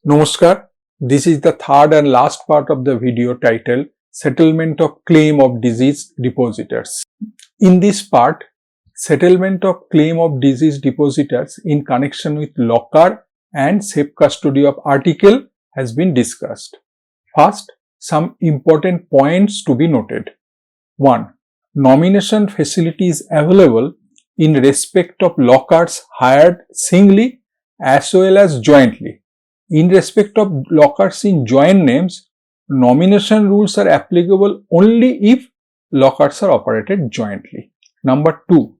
Namaskar. This is the third and last part of the video titled Settlement of Claim of Deceased Depositors. In this part, settlement of claim of deceased depositors in connection with locker and safe custody of article has been discussed. First, some important points to be noted. 1. Nomination facility is available in respect of lockers hired singly as well as jointly. In respect of lockers in joint names, nomination rules are applicable only if lockers are operated jointly. Number 2.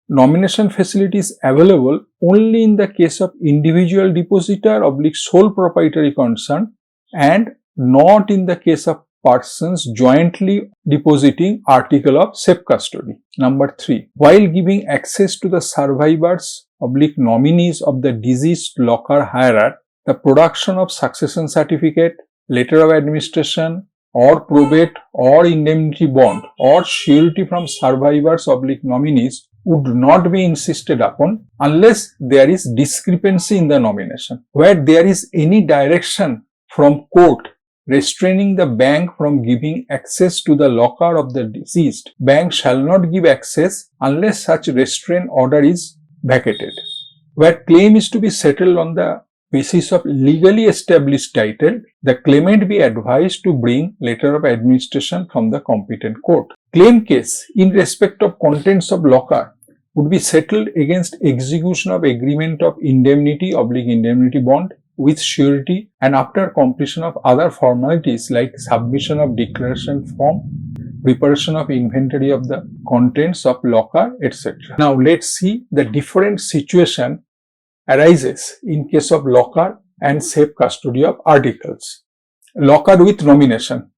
Nomination facility is available only in the case of individual depositor / sole proprietary concern and not in the case of persons jointly depositing article of safe custody. Number 3. While giving access to the survivors / nominees of the deceased locker hirer, the production of succession certificate, letter of administration, or probate or indemnity bond or surety from survivors / nominees would not be insisted upon unless there is discrepancy in the nomination. Where there is any direction from court restraining the bank from giving access to the locker of the deceased, bank shall not give access unless such restraint order is vacated. Where claim is to be settled on the basis of legally established title, the claimant be advised to bring letter of administration from the competent court. Claim case in respect of contents of locker would be settled against execution of agreement of indemnity / indemnity bond with surety and after completion of other formalities like submission of declaration form, preparation of inventory of the contents of locker, etc. Now let's see the different situation arises in case of locker and safe custody of articles. Locker with nomination.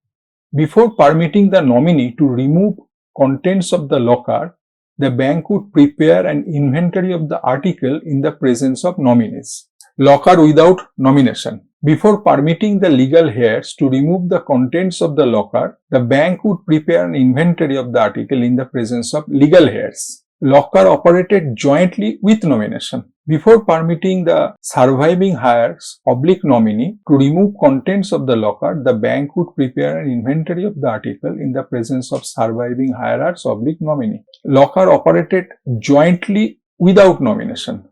Before permitting the nominee to remove contents of the locker, the bank would prepare an inventory of the article in the presence of nominees. Locker without nomination. Before permitting the legal heirs to remove the contents of the locker, the bank would prepare an inventory of the article in the presence of legal heirs. Locker operated jointly with nomination. Before permitting the surviving heirs / nominee to remove contents of the locker, the bank would prepare an inventory of the article in the presence of surviving heirs / nominee. Locker operated jointly without nomination.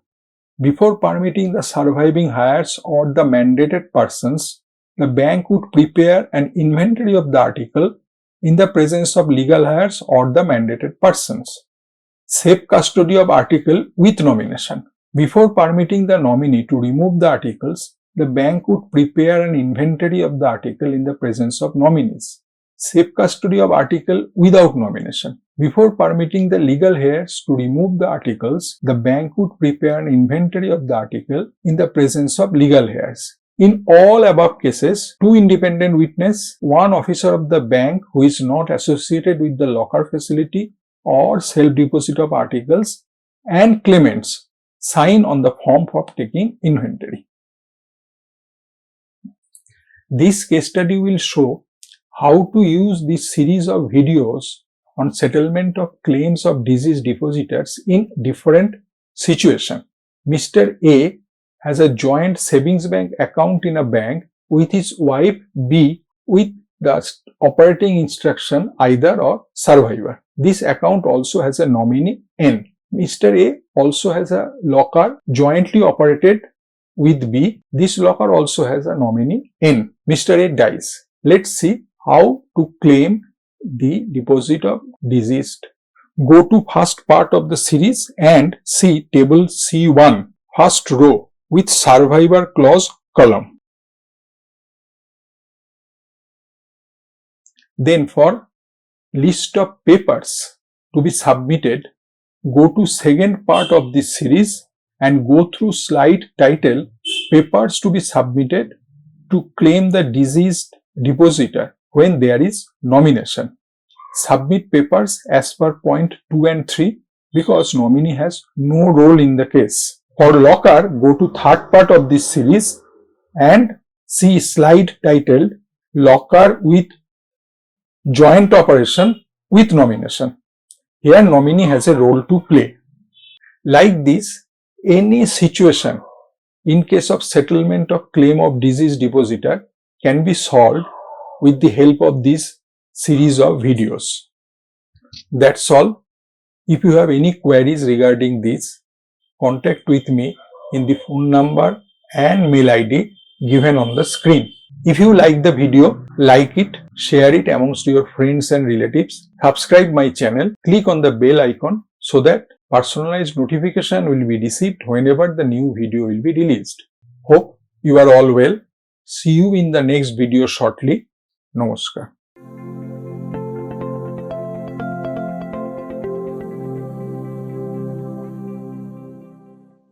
Before permitting the surviving heirs or the mandated persons, the bank would prepare an inventory of the article in the presence of legal heirs or the mandated persons. Safe custody of article with nomination. Before permitting the nominee to remove the articles, the bank would prepare an inventory of the article in the presence of nominees. Safe custody of article without nomination. Before permitting the legal heirs to remove the articles, the bank would prepare an inventory of the article in the presence of legal heirs. In all above cases, 2 independent witnesses, 1 officer of the bank who is not associated with the locker facility or self-deposit of articles, and claimants sign on the form for taking inventory. This case study will show how to use this series of videos on settlement of claims of deceased depositors in different situations. Mr. A has a joint savings bank account in a bank with his wife B with the operating instruction either or survivor. This account also has a nominee N. Mr. A also has a locker jointly operated with B. This locker also has a nominee N. Mr. A dies. Let's see how to claim the deposit of deceased. Go to first part of the series and see table C1, first row with survivor clause column. Then for list of papers to be submitted, go to second part of this series and go through slide title papers to be submitted to claim the deceased depositor when there is nomination. Submit papers as per point 2 and 3 because nominee has no role in the case. For locker, go to third part of this series and see slide titled locker with joint operation with nomination. Here nominee has a role to play. Like this, any situation in case of settlement of claim of deceased depositor can be solved with the help of this series of videos. That's all. If you have any queries regarding this, contact with me in the phone number and mail ID given on the screen. If you like the video, like it, share it amongst your friends and relatives, subscribe my channel, click on the bell icon so that personalized notification will be received whenever the new video will be released. Hope you are all well. See you in the next video shortly. Namaskar.